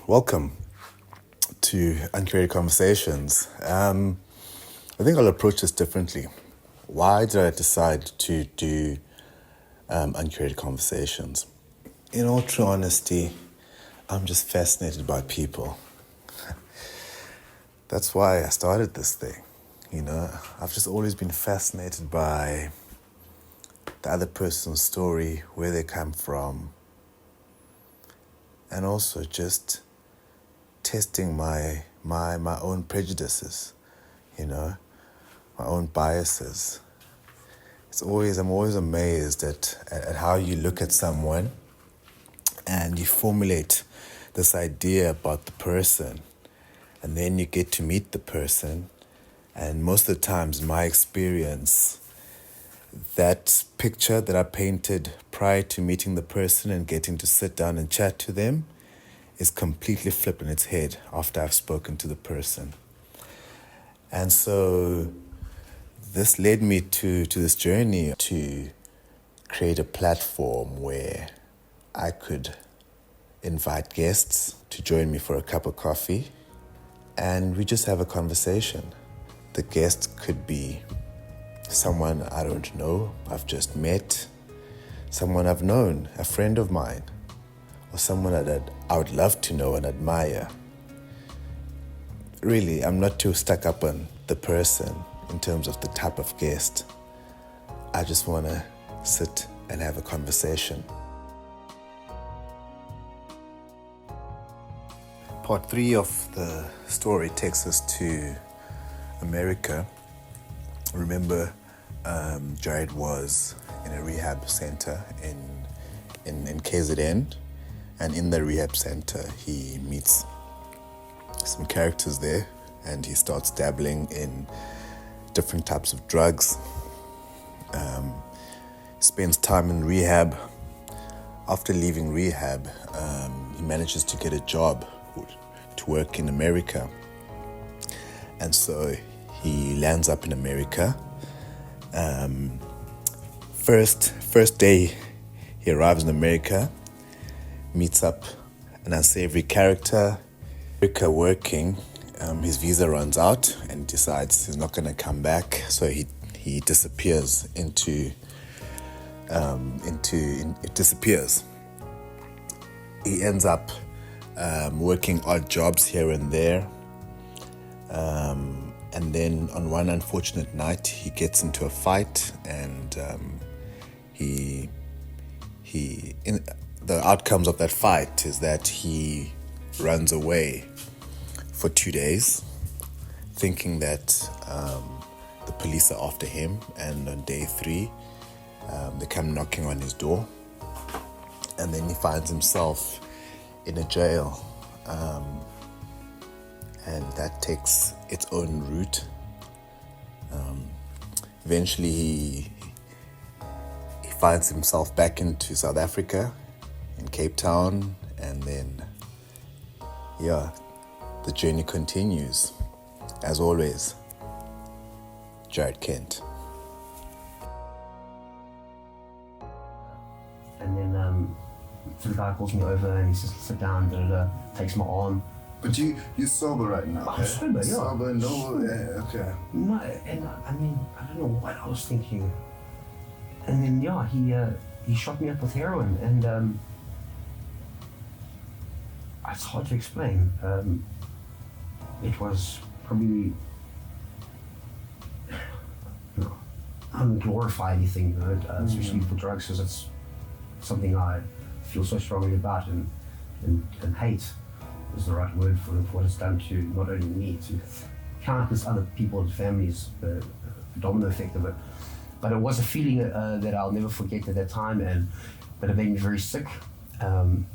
Welcome to UnCurated Conversations. I think I'll approach this differently. Why did I decide to do UnCurated Conversations? In all true honesty, I'm just fascinated by people. That's why I started this thing. I've just always been fascinated by the other person's story, where they come from, and also just testing my own prejudices, my own biases. I'm always amazed at how you look at someone and you formulate this idea about the person, and then you get to meet the person, and most of the times, in my experience, that picture that I painted prior to meeting the person and getting to sit down and chat to them is completely flipped on its head after I've spoken to the person. And so this led me to this journey to create a platform where I could invite guests to join me for a cup of coffee, and we just have a conversation. The guest could be someone I don't know, I've just met, someone I've known, a friend of mine, or someone that I would love to know and admire. Really, I'm not too stuck up on the person in terms of the type of guest. I just want to sit and have a conversation. Part 3 of the story takes us to America. Remember, Jared was in a rehab center in KZN, and in the rehab center he meets some characters there, and he starts dabbling in different types of drugs. Spends time in rehab. After leaving rehab, he manages to get a job to work in America, and so he lands up in America. First day he arrives in America, meets up an unsavory character. America working, his visa runs out and decides he's not going to come back, so he disappears it disappears. He ends up working odd jobs here and there. And then on one unfortunate night, he gets into a fight, and the outcomes of that fight is that he runs away for 2 days, thinking that the police are after him. And on day 3, they come knocking on his door, and then he finds himself in a jail. And that takes its own route. Eventually, he finds himself back into South Africa, in Cape Town, and then, the journey continues. As always, Jared Kent. And then so the guy calls me over and he says, sit down, takes my arm. But you're sober right now? I'm sober, yeah. Sober, no, yeah, okay. No, and I mean, I don't know what I was thinking. And then, he shot me up with heroin, and it's hard to explain. It was probably, I don't glorify anything, especially for drugs, because it's something I feel so strongly about and hate is the right word for what it's done to not only me, to countless other people and families, the domino effect of it. But it was a feeling that I'll never forget at that time, but it made me very sick. And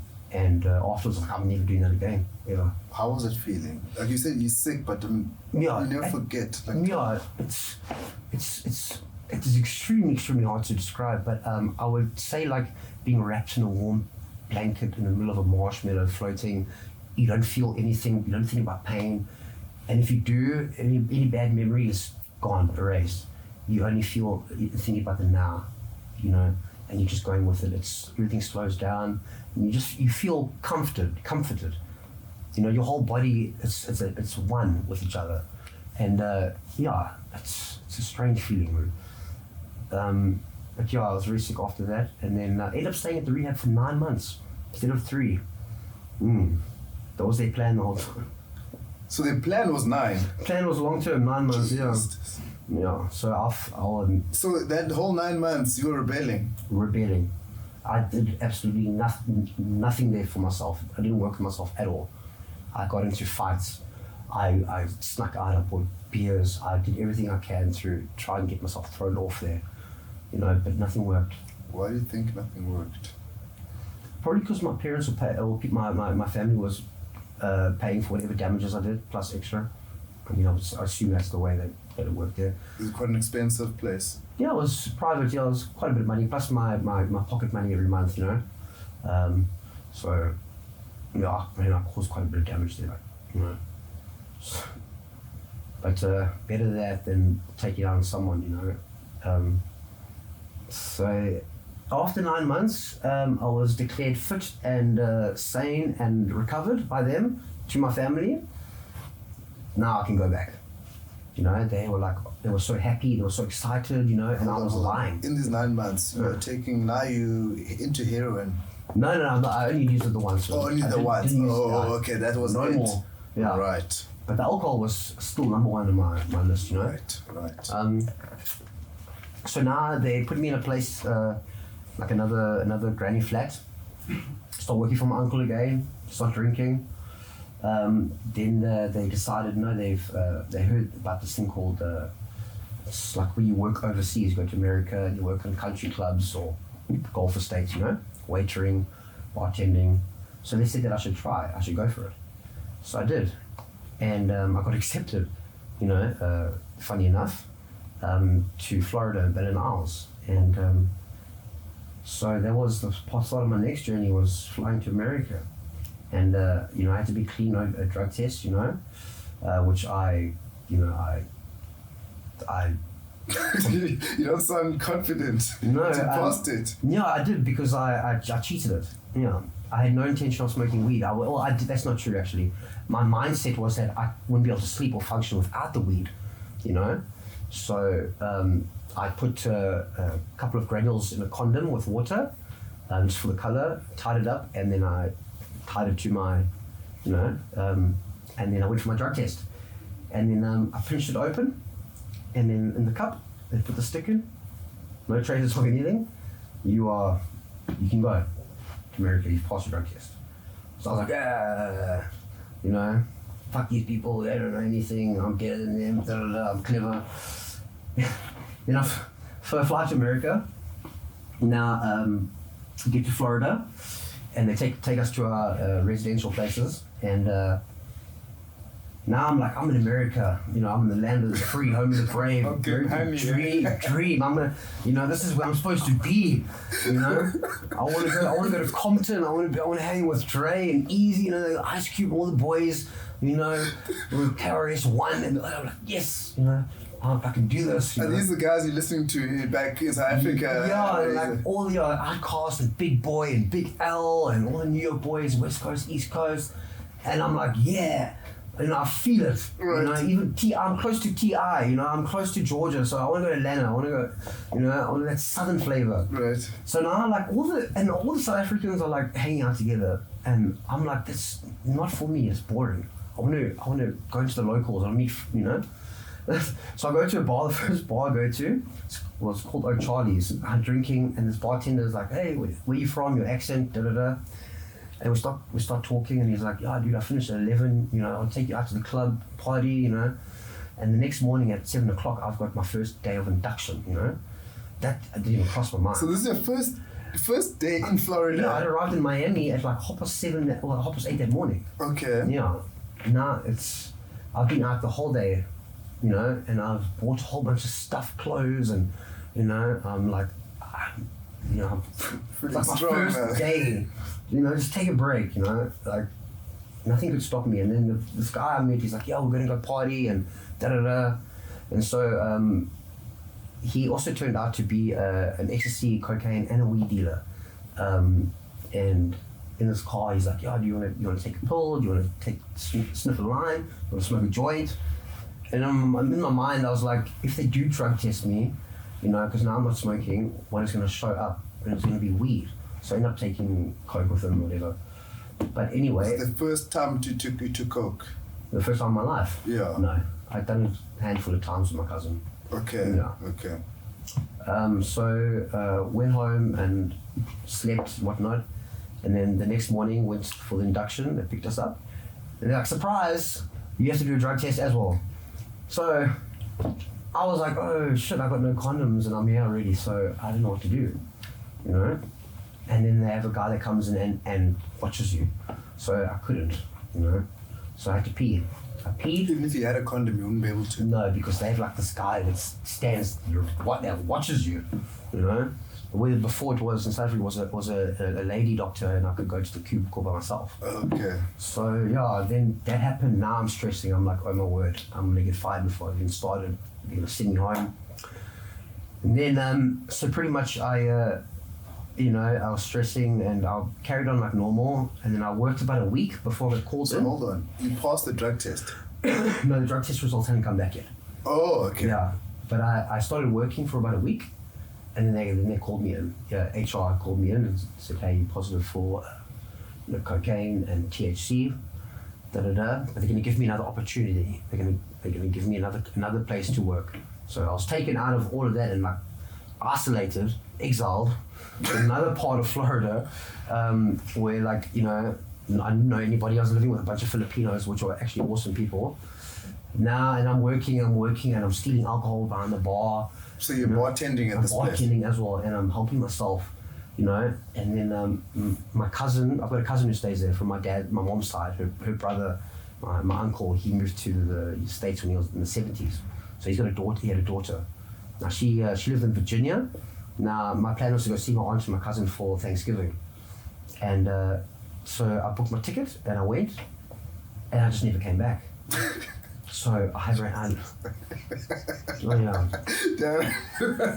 afterwards, I'm never doing that again, ever. How was it feeling? Like you said, you're sick, but you never forget. It is extremely, extremely hard to describe. But I would say like being wrapped in a warm blanket in the middle of a marshmallow floating. You don't feel anything, you don't think about pain. And if you do, any bad memory is gone, erased. You only feel, you're thinking about the now, and you're just going with it. Everything slows down, and you feel comforted. You know, your whole body, it's one with each other. And yeah, it's a strange feeling, man. But yeah, I was very sick after that. And then ended up staying at the rehab for 9 months instead of 3. That was their plan the whole time. So the plan was 9? Plan was long term, 9 months, yeah. Yeah, so So that whole 9 months, you were rebelling? I did absolutely nothing there for myself. I didn't work on myself at all. I got into fights. I snuck out, I bought beers. I did everything I can to try and get myself thrown off there. You know, but nothing worked. Why do you think nothing worked? Probably because my parents were my family was paying for whatever damages I did, plus extra. I mean, I assume that's the way that it worked there. It was quite an expensive place. Yeah, it was private. Yeah, it was quite a bit of money, plus my pocket money every month, you know. So, yeah, I mean, I caused quite a bit of damage there, you know. So, but better that than taking out on someone, you know. So, after 9 months, I was declared fit and sane and recovered by them to my family. Now I can go back. You know, they were so happy, they were so excited, you know, and I was lying. In these 9 months, you were now you into heroin? No, I only used it the once. Oh, only the once. Okay, that was no it. More. Yeah. Right. But the alcohol was still number 1 on my list, you know. Right. So now they put me in a place like another granny flat. Start working for my uncle again. Start drinking. Then they decided, no, they heard about this thing called it's like where you work overseas. You go to America and you work in country clubs or golf estates, you know, waitering, bartending. So they said that I should go for it. So I did, and I got accepted, you know, funny enough, to Florida and Banana Isles. And so that was the part of my next journey, was flying to America. And, you know, I had to be clean, a drug test, you know, which I You don't sound confident. No, you passed it. Yeah, I did, because I cheated it. You know, I had no intention of smoking weed. I did. That's not true, actually. My mindset was that I wouldn't be able to sleep or function without the weed, you know. So I put a couple of granules in a condom with water, just for the color, tied it up, and then I tied it to my, you know, and then I went for my drug test. And then I finished it open, and then in the cup, they put the stick in, no traces of anything. You can go to America, you've passed your drug test. So I was like, you know, fuck these people, they don't know anything, I'm better than them, da, da, da, I'm clever. Then I fly to America. Now, get to Florida, and they take us to our residential places, and now I'm in America, you know, I'm in the land of the free, home of the brave. Dream. I'm gonna, you know, this is where I'm supposed to be, you know. I want to go to Compton. I want to hang with Dre and Easy, you know, Ice Cube, all the boys, you know, with KRS-One, and I'm like, yes, you know, I can do this. Are these the guys you're listening to back in South Africa? Yeah, like all the Outcast and Big Boy and Big L and all the New York boys, West Coast, East Coast, and I'm like, yeah. You know, I feel it. Right. You know, even I'm close to TI. You know, I'm close to Georgia, so I want to go to Atlanta. I want to go. You know, I want that southern flavor. Right. So now, like all the South Africans are like hanging out together, and I'm like, that's not for me. It's boring. I want to go into the locals. I want to meet. You know. So I go to a bar. The first bar I go to, it's called O'Charlie's. I'm drinking, and this bartender is like, "Hey, where you from? Your accent, da da da." And we start talking, and he's like, "Yeah, dude, I finished at 11. You know, I'll take you out to the club party. You know." And the next morning at 7 o'clock, I've got my first day of induction. You know, that didn't even cross my mind. So this is your first day in Florida. Yeah, I arrived in Miami at like 7:30 or 8:30 that morning. Okay. Yeah. Now I've been out the whole day, you know, and I've bought a whole bunch of stuff, clothes, and you know, I'm like, you know, it's like my first day. You know, just take a break, you know, like nothing could stop me. And then this guy I met, he's like, yeah, we're going to go party and da-da-da. And so he also turned out to be an ecstasy, cocaine, and a weed dealer. And in his car. He's like, "Yeah, do you want to take a pill? Do you want to sniff a line? Do you want to smoke a joint?" And I'm in my mind, I was like, if they do drug test me, because now I'm not smoking, what is going to show up? And it's going to be weed. So I end up taking coke with them or whatever. But anyway. Was it the first time you took coke? The first time in my life? Yeah. No. I'd done it a handful of times with my cousin. Okay. Yeah. Okay. So went home and slept and whatnot. And then the next morning went for the induction. They picked us up. And they're like, surprise, you have to do a drug test as well. So I was like, oh shit, I got no condoms and I'm here already, so I didn't know what to do, And then they have a guy that comes in and watches you. So I couldn't, So I had to pee. I peed. Even if you had a condom, you wouldn't be able to. No, because they have like this guy that stands, that watches you, Where before it was in South Africa was a lady doctor and I could go to the cubicle by myself. Okay. So yeah, then that happened. Now I'm stressing. I'm like, oh my word, I'm gonna get fired before I even started. They're gonna send me home. And then so pretty much I was stressing and I carried on like normal. And then I worked about a week before I got called in. So hold on, you passed the drug test? No, the drug test results hadn't come back yet. Oh, okay. Yeah, but I started working for about a week. And then they called me in. Yeah, HR called me in and said, "Hey, you're positive for cocaine and THC, But they're going to give me another opportunity. They're going to give me another place to work." So I was taken out of all of that and like isolated, exiled, in another part of Florida, where I didn't know anybody. I was living with a bunch of Filipinos, which are actually awesome people. Now, and I'm working, and I'm stealing alcohol behind the bar. So you're bartending at this place? I'm bartending as well, and I'm helping myself, And then my cousin, I've got a cousin who stays there from my mom's side. Her brother, my uncle, he moved to the States when he was in the 70s. So he's got a daughter. He had a daughter. Now she lived in Virginia. Now my plan was to go see my aunt and my cousin for Thanksgiving, and so I booked my ticket and I went, and I just never came back. So I ran.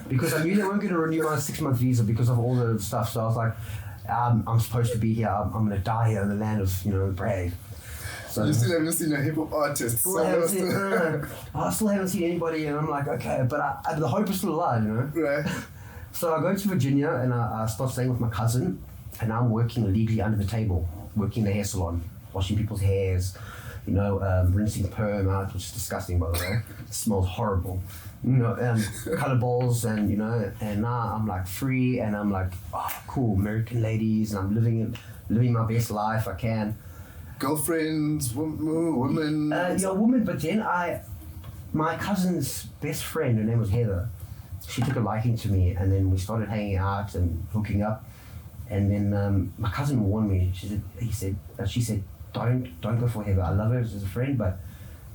Because I knew they weren't going to renew my 6-month visa because of all the stuff. So I was like, I'm supposed to be here. I'm going to die here in the land of the brave. So you still haven't seen a hip hop artist. I still haven't seen anybody, and I'm like, okay, but the hope is still alive, Right. So I go to Virginia and I start staying with my cousin, and I'm working illegally under the table, working in the hair salon, washing people's hairs, rinsing perm out, which is disgusting, by the way. It smells horrible. Color balls, and and now I'm like free, and I'm like, oh, cool, American ladies, and I'm living my best life I can. Girlfriends, women. Women. But then my cousin's best friend, her name was Heather. She took a liking to me, and then we started hanging out and hooking up. And then my cousin warned me. She said, don't go for Heather. I love her as a friend, but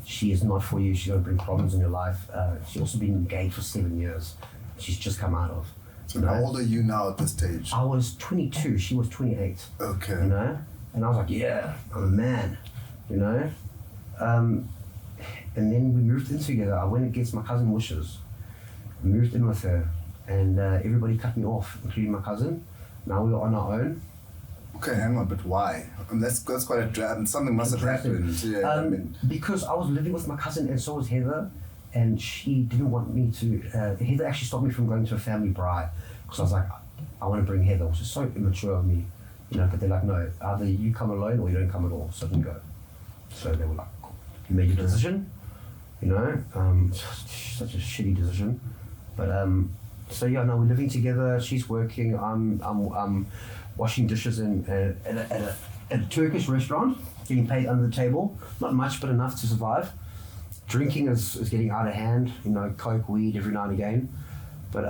she is not for you. She's going to bring problems in your life. She's also been engaged for 7 years. She's just come out of. So how old are you now at this stage? I was 22. She was 28. Okay. And I was like, yeah, I'm a man, And then we moved in together. I went against my cousin's wishes. I moved in with her, and everybody cut me off, including my cousin. Now we were on our own. Okay, hang on, but why? That's quite a drab. Something must have happened. Yeah, because I was living with my cousin, and so was Heather, and she didn't want me to. Heather actually stopped me from going to a family bride because I was like, I want to bring Heather, which is so immature of me, But they're like, no, either you come alone or you don't come at all. So I didn't go. So they were like, cool. You made your decision, such a shitty decision, but so yeah, now we're living together. She's working. I'm washing dishes at a Turkish restaurant, getting paid under the table. Not much, but enough to survive. Drinking is getting out of hand. Coke, weed every now and again. But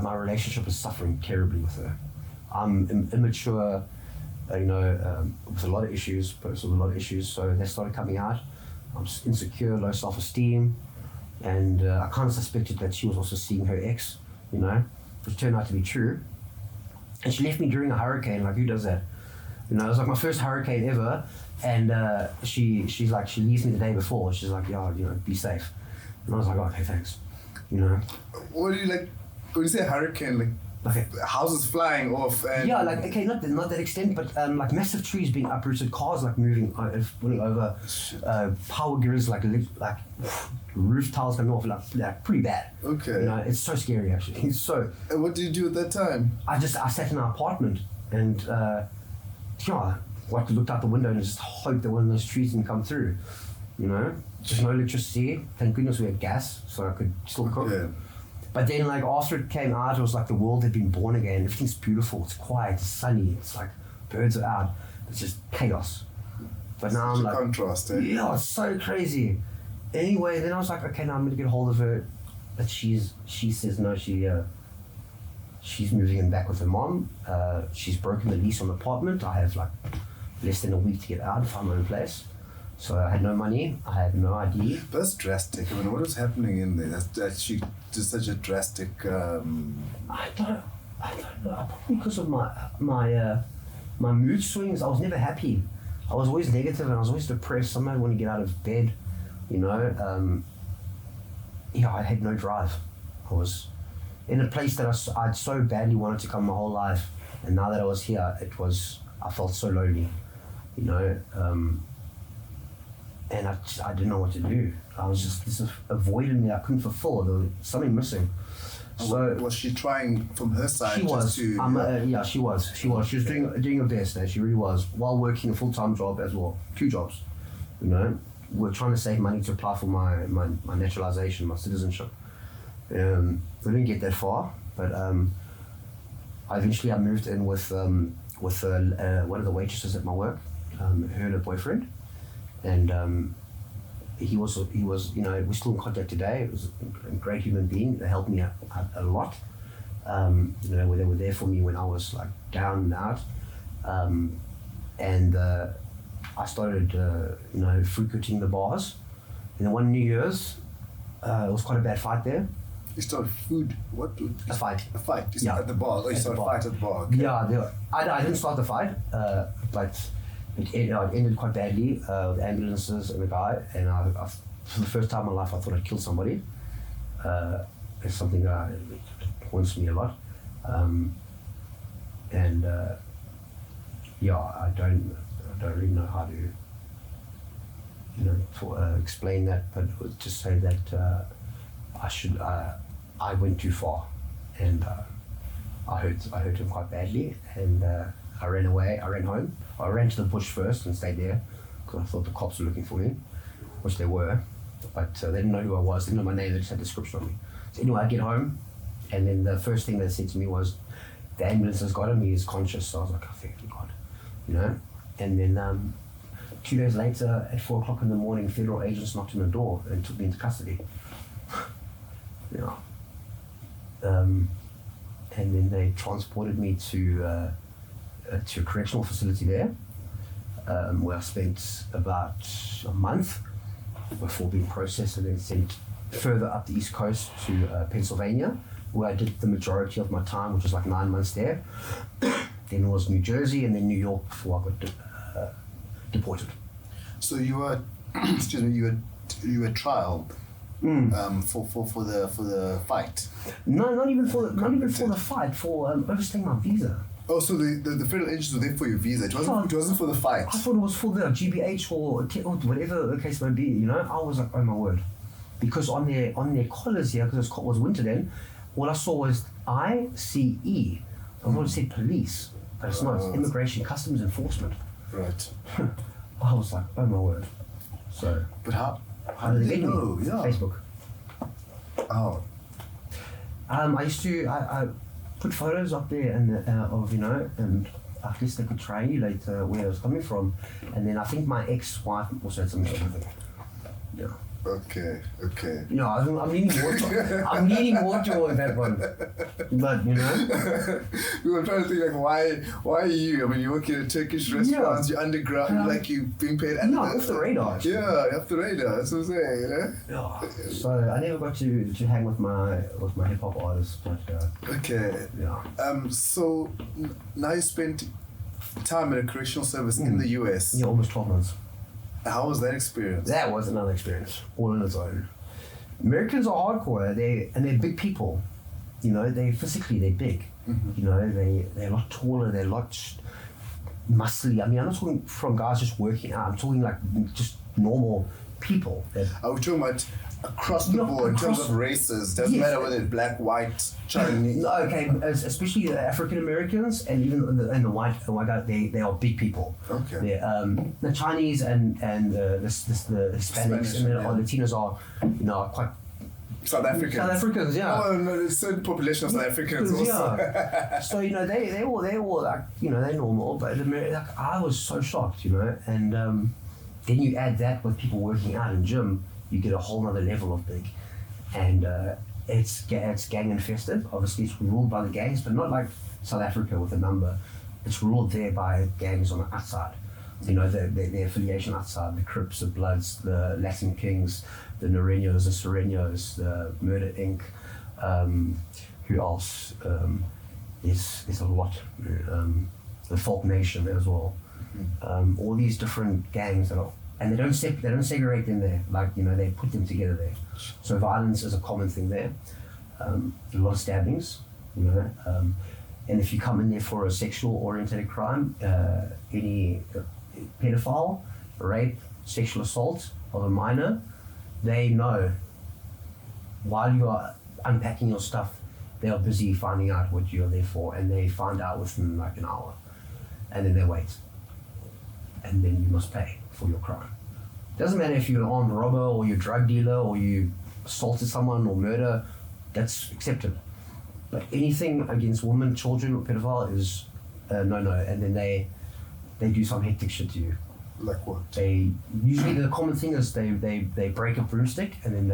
my relationship is suffering terribly with her. I'm immature, with a lot of issues, so they started coming out. I'm insecure, low self-esteem, and I kind of suspected that she was also seeing her ex, which turned out to be true. And she left me during a hurricane. Like, who does that? It was like my first hurricane ever, and she leaves me the day before. She's like, yeah, be safe. And I was like, okay, thanks. What do you like? When you say hurricane, like, like houses flying off. And yeah, like okay, not that extent, but like massive trees being uprooted, cars like moving over, power grids like roof tiles coming off, like pretty bad. Okay. You know, it's so scary actually. So. And what did you do at that time? I sat in our apartment and looked out the window and just hoped that one of those trees didn't come through. You know, just no electricity. Thank goodness we had gas, so I could still cook. Yeah. But then, like after it came out, it was like the world had been born again. Everything's beautiful. It's quiet. It's sunny. It's like birds are out. It's just chaos. But now I'm like, contrast, eh? Yeah, it's so crazy. Anyway, then I was like, okay, now I'm gonna get a hold of her. But she says no. She's moving in back with her mom. She's broken the lease on the apartment. I have like less than a week to get out and find my own place. So I had no money. I had no ID. That's drastic. I mean, what was happening in there? That she did such a drastic. I don't know. Probably because of my mood swings. I was never happy. I was always negative and I was always depressed. Sometimes I want to get out of bed. You know. I had no drive. I was in a place that I'd so badly wanted to come my whole life, and now that I was here, I felt so lonely. You know. And I didn't know what to do. I was just this avoided me. I couldn't fulfill. There was something missing. So was she trying from her side? She was. She was. She was doing her best. She really was. While working a full-time job as well, 2 jobs. You know, we're trying to save money to apply for my naturalization, my citizenship. We didn't get that far, but eventually I moved in with one of the waitresses at my work, her and her boyfriend. And he was, we're still in contact today. It was a great human being. They helped me out a lot. They were there for me when I was like down and out. And I started, frequenting the bars. And then one New Year's, it was quite a bad fight there. You started what? A fight. A fight? You started at the bar? Oh, you started a fight at the bar? Okay. Yeah, I didn't start the fight, but it ended quite badly with ambulances and a guy, and I, for the first time in my life, I thought I'd killed somebody. It's something that haunts me a lot, and I don't really know how to, explain that, but just say that I went too far, and I hurt him quite badly, and I ran away. I ran home. I ran to the bush first and stayed there because I thought the cops were looking for me, which they were, but they didn't know who I was. They didn't know my name. They just had a description of me. So anyway, I get home, and then the first thing they said to me was, "The ambulance has got him. He is conscious." So I was like, "Oh, thank God," you know. And then 2 days later, at 4 o'clock in the morning, federal agents knocked on the door and took me into custody. And then they transported me to a correctional facility there, where I spent about a month before being processed and then sent further up the East Coast to Pennsylvania, where I did the majority of my time, which was like 9 months there. Then it was New Jersey and then New York before I got deported. So you were, you were trialed for the fight. No, not even for the fight. For overstaying my visa. Oh, so the federal agents were there for your visa. It wasn't for the fight. I thought it was for the GBH or whatever the case might be. You know, I was like, oh my word, because on their collars here, because it was winter then, all I saw was ICE. I thought it said police, but it's not. It's Immigration Customs Enforcement. Right. I was like, oh my word. So. But how did they know? Yeah. Facebook. Oh. I used to I put photos up there and and I guess they could triangulate where I was coming from, and then I think my ex-wife also had something to do with it. Yeah. Okay. Yeah, I'm leaning more towards that one. But we were trying to think like why you? I mean, you work in a Turkish restaurants, you're underground, like you being paid. No, off the radar. Actually. Yeah, off the radar. That's what I'm saying. You know? Yeah. So I never got to hang with my hip hop artists, but. Okay. Yeah. So now you spent time at a correctional service in the US. Yeah, almost 12 months. How was that experience? That was another experience, all on its own. Americans are hardcore. They're big people. You know, they're big. You know, they're a lot taller, they're a lot muscly. I mean, I'm not talking from guys just working out. I'm talking like just normal people. Are we talking about across the board in terms of races? Doesn't matter whether it's black, white, Chinese. No, okay, especially the African Americans and even the white guys, they are big people. Okay. The Chinese and the Hispanics Spanish, and the Latinos are, you know, quite. South Africans, yeah. Oh no, there's a certain population of South Africans also. Yeah. So you know they all like, you know, they're normal, but like I was so shocked, you know, and then you add that with people working out in gym, you get a whole nother level of big, and it's gang infested. Obviously, it's ruled by the gangs, but not like South Africa with a number. It's ruled there by gangs on the outside. You know, the affiliation outside, the Crips, the Bloods, the Latin Kings, the Noreños, the Sureños, the Murder Inc. Who else? There's a lot. The Folk Nation as well. All these different gangs that are, and they don't segregate them there. Like, you know, they put them together there. So violence is a common thing there. A lot of stabbings, you know. And if you come in there for a sexual oriented crime, any pedophile, rape, sexual assault of a minor, they know while you are unpacking your stuff, they are busy finding out what you're there for, and they find out within like an hour, and then they wait, and then you must pay for your crime. Doesn't matter if you're an armed robber or you're a drug dealer or you assaulted someone or murder, that's accepted. But anything against women, children, or pedophile is no, and then they do some hectic shit to you. Like what? They usually, the common thing is they break a broomstick and then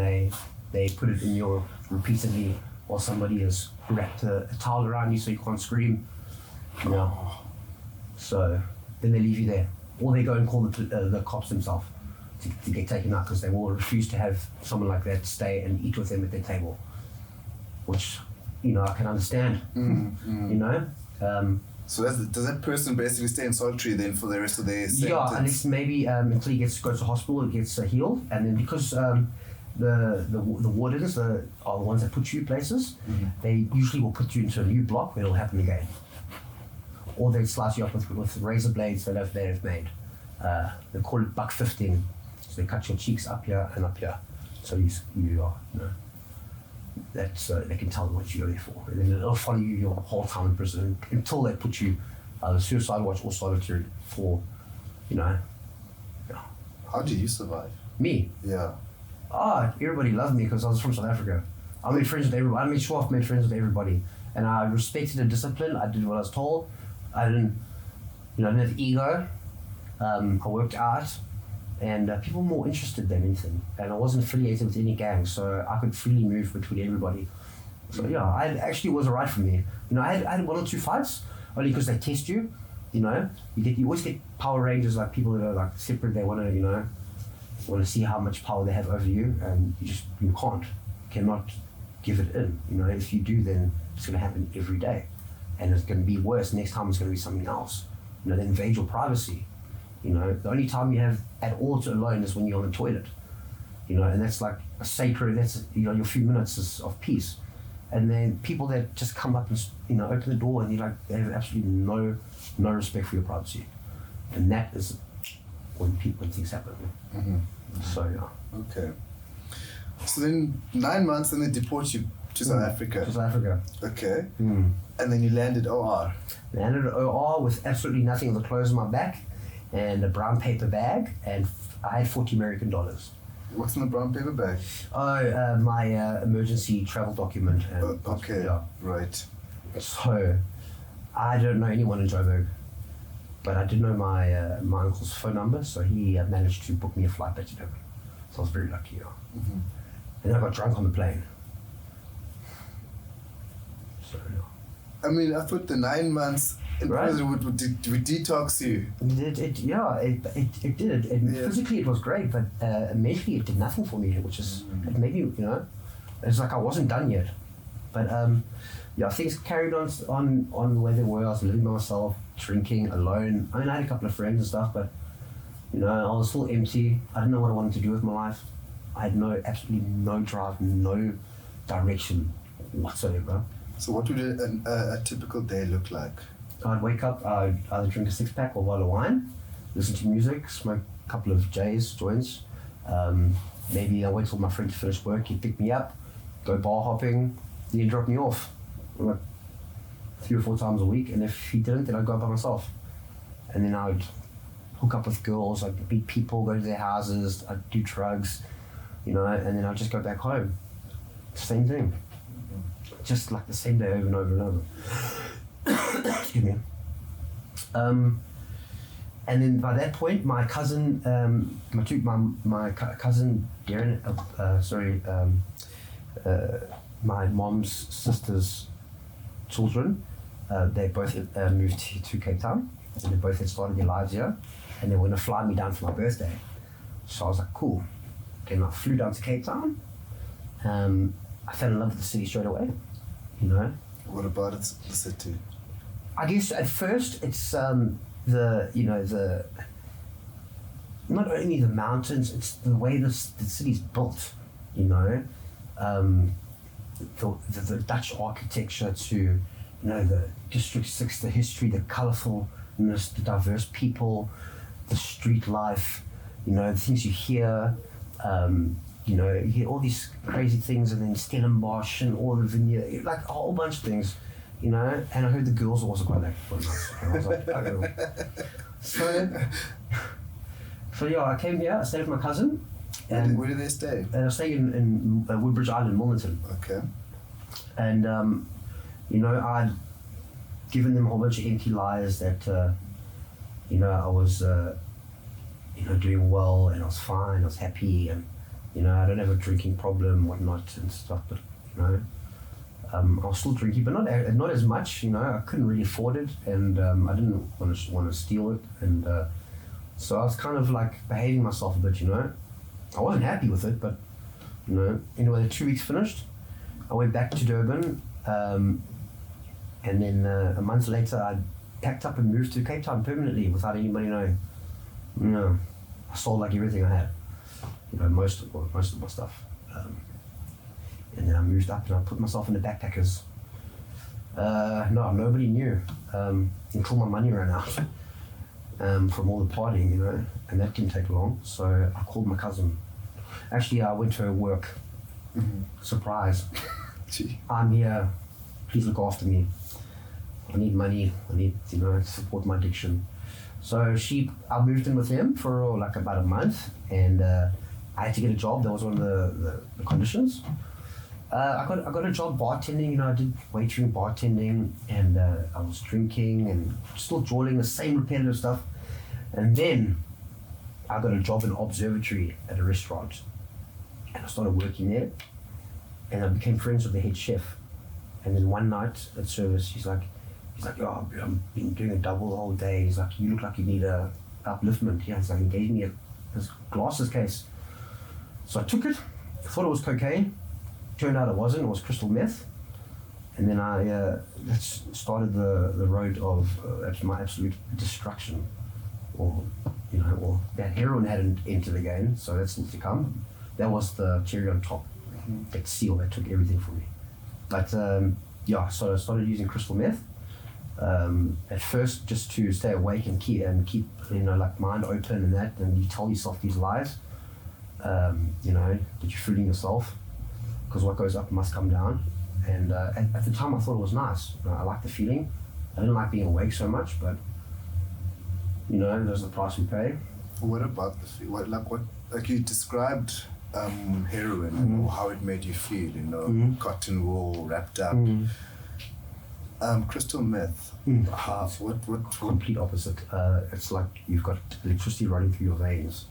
they put it in your repeatedly while somebody has wrapped a towel around you so you can't scream. You know. So then they leave you there, or they go and call the cops themselves to get taken out, because they will refuse to have someone like that stay and eat with them at their table, which, you know, I can understand. You know. So does that person basically stay in solitary then for the rest of their sentence? Yeah, unless maybe until he goes to hospital, it gets healed, and then because the wardens are the ones that put you places, they usually will put you into a new block where it'll happen again, or they slice you up with razor blades that they've made. They call it buck 15, so they cut your cheeks up here and up here, so you are, you know. That's they can tell what you're there for, and then it'll follow you your whole time in prison until they put you suicide watch or solitary for, you know. Yeah. How did you survive? Me? Yeah. Everybody loved me because I was from South Africa. I made friends with everybody. I made sure I made friends with everybody, and I respected the discipline. I did what I was told. I didn't have ego. I worked out. And people were more interested than anything. And I wasn't affiliated with any gang, so I could freely move between everybody. So yeah, it actually was alright for me. You know, I had one or two fights, only because they test you. You know, you always get Power Rangers, like people that are like separate. They want to see how much power they have over you, and you cannot give it in. You know, if you do, then it's going to happen every day, and it's going to be worse. Next time it's going to be something else. You know, they invade your privacy. You know, the only time you have at all to alone is when you're on the toilet. You know, and that's like a sacred, that's, you know, your few minutes of peace. And then people that just come up and, you know, open the door and they have absolutely no respect for your privacy. And that is when things happen. So, yeah. Okay. So then 9 months and they deport you to South Africa. To South Africa. Okay. And then you landed OR. Landed at OR with absolutely nothing but the clothes on my back and a brown paper bag, and I had $40 American. What's in the brown paper bag? My emergency travel document. And okay, yeah. Right. So, I don't know anyone in Joburg, but I did know my uncle's phone number, so he managed to book me a flight back to Durban. So I was very lucky. Yeah. And I got drunk on the plane. So, yeah. I mean, I thought the 9 months in prison would detox you. It did. Physically it was great, but mentally it did nothing for me, which is, it made me, you know, it's like I wasn't done yet. But things carried on the way they were. I was living by myself, drinking, alone. I mean, I had a couple of friends and stuff, but, you know, I was still empty. I didn't know what I wanted to do with my life. I had absolutely no drive, no direction whatsoever. So what would a typical day look like? I'd wake up, I'd either drink a 6-pack or a bottle of wine, listen to music, smoke a couple of joints. Maybe I'll wait till my friend to finish work, he'd pick me up, go bar hopping, then he'd drop me off like 3 or 4 times a week, and if he didn't, then I'd go by myself. And then I'd hook up with girls, I'd meet people, go to their houses, I'd do drugs, and then I'd just go back home. Same thing. Just like the same day over and over and over. Excuse me. And then by that point, my cousin, my cousin Darren, my mom's sister's children, they both moved to Cape Town, and they both had started their lives here, and they were going to fly me down for my birthday. So I was like, cool. Then I flew down to Cape Town. I fell in love with the city straight away, What about the city? I guess at first it's the not only the mountains, it's the way the city's built, the Dutch architecture to, the District 6, the history, the colourfulness, the diverse people, the street life, the things you hear, you hear all these crazy things, and then Stellenbosch and all the vineyard, like a whole bunch of things, and I heard the girls are also quite nice. And I was like, okay. So yeah, I came here, I stayed with my cousin. And where did they stay? And I stayed in Woodbridge Island, Milnerton. Okay. And, I'd given them a whole bunch of empty lies that, I was, doing well, and I was fine, I was happy, and, I don't have a drinking problem, whatnot, and stuff, but, I was still drinking, but not as much, I couldn't really afford it, and I didn't want to steal it, and so I was kind of like behaving myself a bit, I wasn't happy with it, but, anyway, the 2 weeks finished, I went back to Durban, and then a month later I packed up and moved to Cape Town permanently without anybody knowing. I sold like everything I had, most of my stuff. And then I moved up and I put myself in the backpackers. Nobody knew until my money ran out from all the partying, and that didn't take long. So I called my cousin. Actually, I went to her work. Mm-hmm. Surprise. Gee. I'm here, please look after me. I need money, I need, to support my addiction. So I moved in with him for like about a month, and I had to get a job. That was one of the conditions. I got a job bartending, I did waitering, bartending, and I was drinking and still drawing the same repetitive stuff. And then I got a job in an observatory at a restaurant, and I started working there, and I became friends with the head chef. And then one night at service, he's like, oh, I've been doing a double the whole day. He's like, you look like you need a upliftment. Yeah, he's like, he gave me this glasses case. So I took it, I thought it was cocaine. Turned out it wasn't, it was crystal meth. And then I started the road of my absolute destruction. Or that heroin hadn't entered the game, so that's still to come. That was the cherry on top. That seal that took everything from me. But so I started using crystal meth. At first, just to stay awake and keep like mind open and that, and you tell yourself these lies, that you're fooling yourself, because what goes up must come down. And at the time, I thought it was nice. I liked the feeling. I didn't like being awake so much, but there's the price we pay. What about the feel? Like you described heroin and how it made you feel, cotton wool wrapped up. Crystal meth. What? Complete opposite. It's like you've got electricity running through your veins.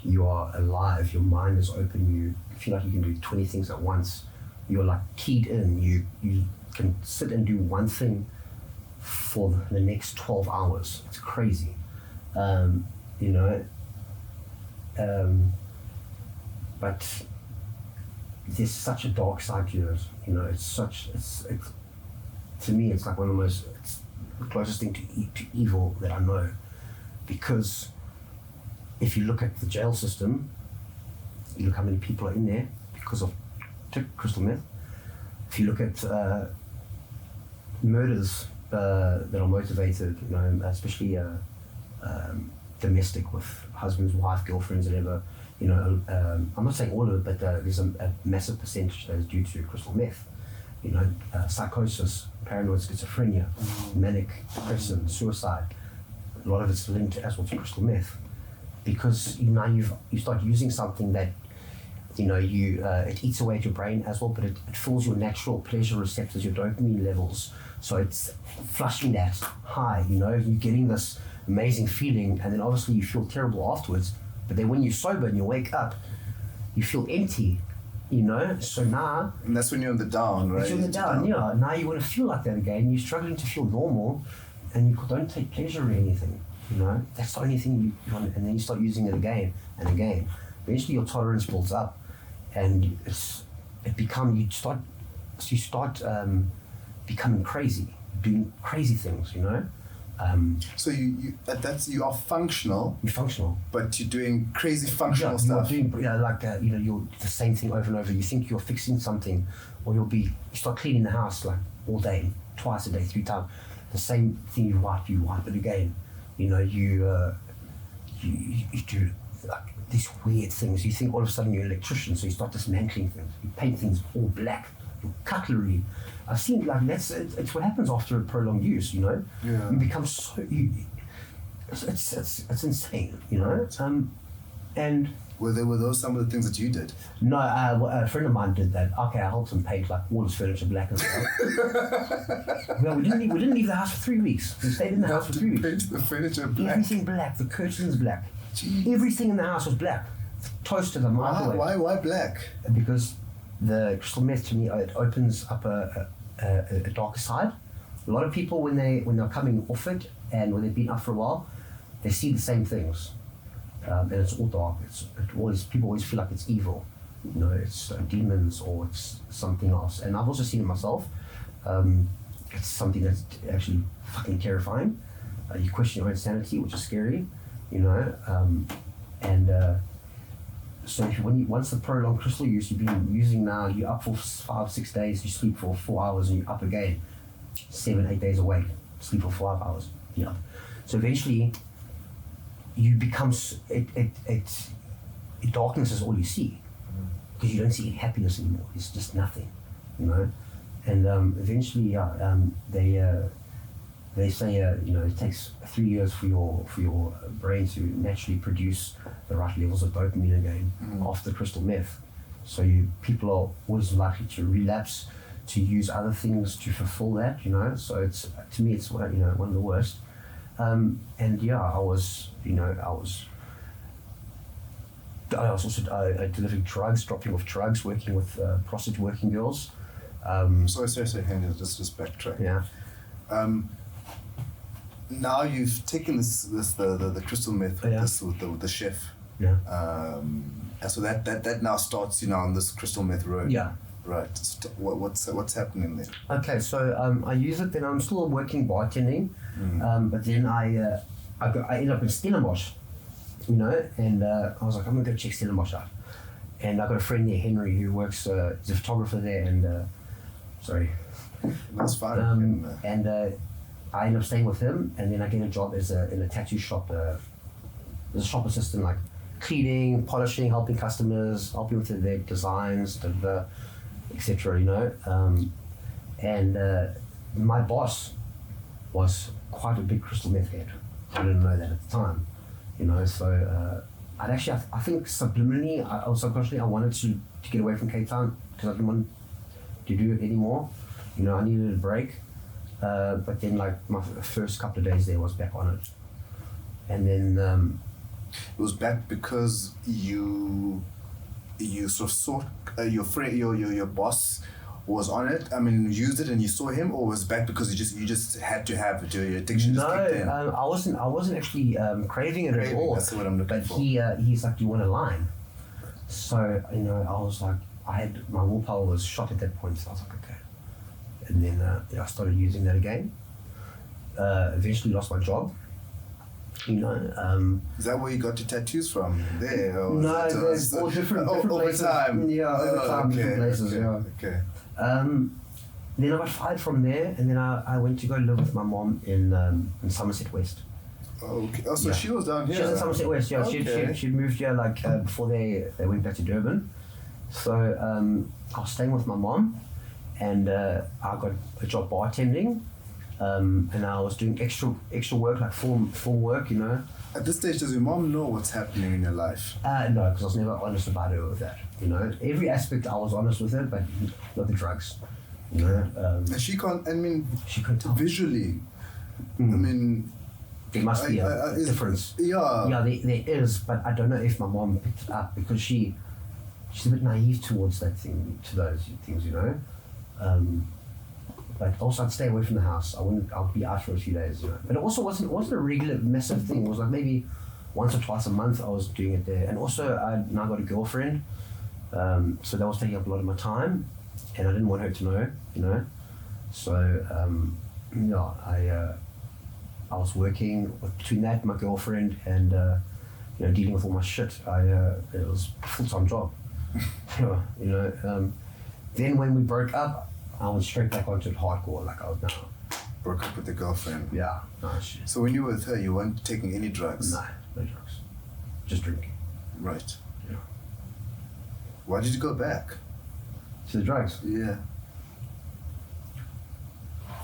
You are alive. Your mind is open. You feel like you can do 20 things at once. You're like keyed in. You can sit and do one thing for the next 12 hours. It's crazy. But there's such a dark side to it. It's to me, it's like it's the closest thing to evil that I know. Because if you look at the jail system, you look how many people are in there because of crystal meth. If you look at murders that are motivated, you know, especially domestic with husbands, wife, girlfriends, whatever. You know, I'm not saying all of it, but there's a massive percentage that is due to crystal meth. You know, psychosis, paranoid schizophrenia, manic depression, suicide. A lot of it's linked as well to crystal meth, because you know you start using something that, you know, it eats away at your brain as well, but it fills your natural pleasure receptors, your dopamine levels. So it's flushing that high. You know, you're getting this amazing feeling, and then obviously you feel terrible afterwards. But then when you're sober and you wake up, you feel empty, you know? So now... And that's when you're on the down, right? You're on the down, yeah. Now you want to feel like that again. You're struggling to feel normal, and you don't take pleasure in anything, you know? That's the only thing you want, and then you start using it again and again. Eventually your tolerance builds up, and you start becoming crazy, doing crazy things, you know? So you are functional. You're functional, but you're doing crazy functional stuff. You're doing, you know, you're the same thing over and over. You think you're fixing something, or you start cleaning the house like all day, twice a day, 3 times. The same thing you wipe it again. You know, you do like these weird things. You think all of a sudden you're an electrician, so you start dismantling things. You paint things all black. Your cutlery. I've seen like it's what happens after a prolonged use, you know. Yeah. You become so it's insane, you know. And were those some of the things that you did? No, a friend of mine did that. Okay, I helped him paint like all his furniture black and stuff. Well, we didn't leave the house for 3 weeks. We stayed in the house for 3 weeks. Paint the furniture black. Everything black. The curtains black. Jeez. Everything in the house was black. Toaster, the microwave. Why black? Because the crystal meth, to me, it opens up a darker side. A lot of people, when they're coming off it and when they've been up for a while, they see the same things, and it's all dark. People always feel like it's evil, you know, it's demons or it's something else. And I've also seen it myself. It's something that's actually fucking terrifying. You question your own sanity, which is scary, you know, So once the prolonged crystal use you've been using now, you're up for 5-6 days, you sleep for 4 hours, and you're up again, 7-8 days awake, sleep for 5 hours, you know. So eventually, you become darkness is all you see, because you don't see any happiness anymore. It's just nothing, you know. And eventually, they say, you know, it takes 3 years for your brain to naturally produce the right levels of dopamine again after crystal meth. So people are always likely to relapse, to use other things to fulfill that, you know. So to me, it's one of the worst. And yeah, I was also delivering drugs, dropping off drugs, working with prostitute working girls. Sorry, hang on, just backtrack. Yeah. Now you've taken the crystal meth with the chef. Yeah. And so that now starts, you know, on this crystal meth road. Yeah. Right. So what's happening there? Okay, so I use it. Then I'm still working bartending, but then I ended up in Stellenbosch, you know, and I was like, I'm gonna go check Stellenbosch out. And I got a friend there, Henry, who works. He's a photographer there, and sorry. That's fine. And I ended up staying with him, and then I get a job in a tattoo shop, as a shop assistant, like cleaning, polishing, helping customers, helping with their designs, etc. You know, and my boss was quite a big crystal meth head. I didn't know that at the time, you know. So I think subliminally, subconsciously, I wanted to get away from Cape Town because I didn't want to do it anymore. You know, I needed a break. But then, like, my first couple of days there was back on it, and then it was back because you sort of saw your friend, your boss was on it. I mean, used it and you saw him, or was it back because you just had to have it? Your addiction just kicked in. I wasn't actually craving it at all. That's what I'm looking for. But he's like, "Do you want a line?" So, you know, I was like, my willpower was shot at that point. So I was like, okay. And then I started using that again. Eventually lost my job. You know. Is that where you got your tattoos from? There? Or no, there's all different places. Over time? Yeah, over time, different places, okay, yeah. Okay. then I got fired from there, and then I went to go live with my mom in Somerset West. Okay. Oh, so Yeah. she was down here. She was in Somerset West, yeah. Okay. She moved here like before they went back to Durban. So I was staying with my mom, and I got a job bartending, and I was doing extra work, like film work, you know. At this stage, does your mom know what's happening in your life? No, because I was never honest about her with that, you know. Every aspect I was honest with her, but not the drugs, you know. And she can't, I mean, She couldn't tell. visually, I mean, There must be a difference. Yeah. Yeah, there is, but I don't know if my mom picked it up because she's a bit naive towards that thing, to those things, you know. But also I'd stay away from the house. I'll be out for a few days, you know. But it also wasn't a regular massive thing. It was like maybe once or twice a month I was doing it there. And also I now got a girlfriend, so that was taking up a lot of my time, and I didn't want her to know, you know. So I was working between that, my girlfriend, and you know, dealing with all my shit. It was a full-time job. You know. Then when we broke up, I went straight back onto it hardcore. Like I was now. Broke up with the girlfriend. Yeah. No shit. So when you were with her, you weren't taking any drugs? No drugs. Just drinking. Right. Yeah. Why did you go back? To the drugs. Yeah.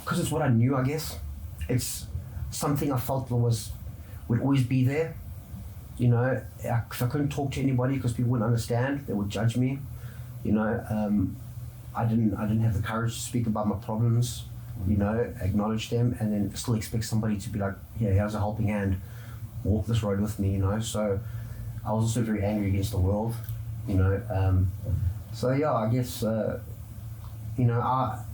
Because it's what I knew, I guess. It's something I felt would always be there. You know, if I couldn't talk to anybody because people wouldn't understand, they would judge me. You know, I didn't have the courage to speak about my problems, you know, acknowledge them, and then still expect somebody to be like, yeah, here's a helping hand, walk this road with me, you know. So I was also very angry against the world, you know. So yeah, I guess, you know,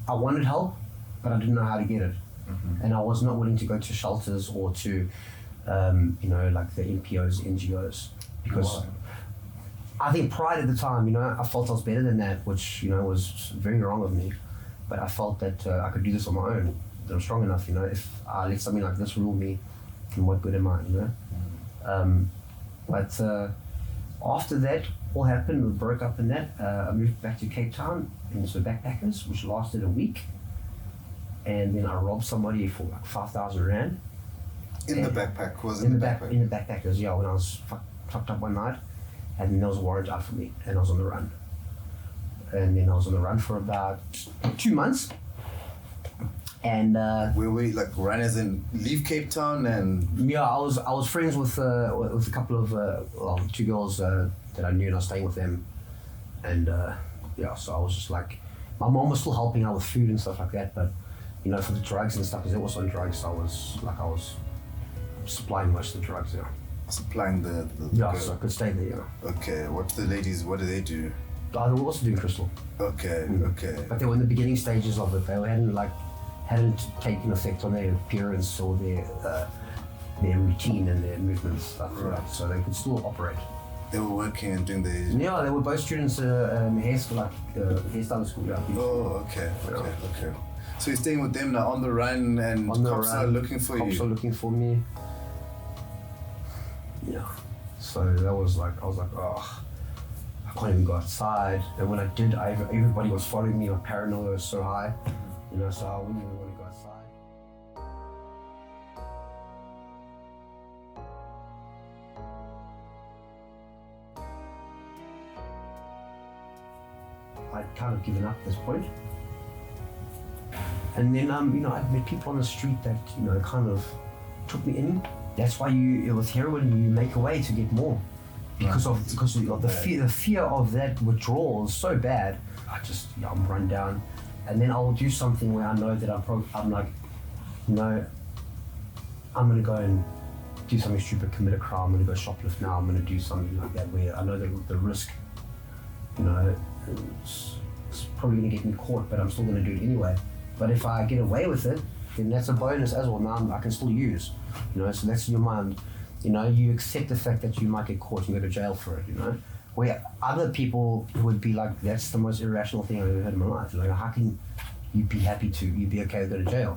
I wanted help, but I didn't know how to get it. Mm-hmm. And I was not willing to go to shelters or to, you know, like the NPOs, NGOs, because I think pride at the time, you know, I felt I was better than that, which, you know, was very wrong of me. But I felt that I could do this on my own, that I'm strong enough, you know. If I let something like this rule me, then what good am I, you know? But after that all happened, we broke up in that, I moved back to Cape Town into backpackers, which lasted a week. And then I robbed somebody for like 5,000 Rand. In the backpack? In the backpackers, yeah, when I was fucked up one night. And then there was a warrant out for me, and I was on the run. And then I was on the run for about 2 months. And where we like run as in leave Cape Town and yeah, I was friends with a couple of 2 girls that I knew, and I was staying with them. And yeah, so I was just like, my mom was still helping out with food and stuff like that, but you know, for the drugs and stuff, because they were also on drugs, so I was supplying most of the drugs, yeah. supplying the Yeah, girl. so I could stay there, yeah. Okay, what do they do? They were also doing crystal. Okay, okay. But they were in the beginning stages of it. They hadn't taken effect on their appearance or their routine and their movements stuff. Right. So they could still operate. They were working and doing the... Yeah, they were both students hairstyle school. Yeah. Oh, okay. So you're staying with them now on the run, and cops are looking for you. Cops are looking for me. Yeah. So that was like, I was like, oh, I can't even go outside. And when I did, everybody was following me. My paranoia was so high, you know, so I wouldn't even want to go outside. I'd kind of given up at this point. And then, you know, I'd met people on the street that, you know, kind of took me in. That's why with heroin, you make a way to get more. Because of the fear of that withdrawal is so bad. I'm run down. And then I'll do something where I know that I'm like, you know, I'm gonna go and do something stupid, commit a crime, I'm gonna go shoplift now, I'm gonna do something like that where I know the risk, you know, it's probably gonna get me caught, but I'm still gonna do it anyway. But if I get away with it, then that's a bonus as well. Now I can still use, you know, so that's in your mind. You know, you accept the fact that you might get caught and go to jail for it, you know. Where other people would be like, that's the most irrational thing I've ever heard in my life. Like, how can you be okay to go to jail?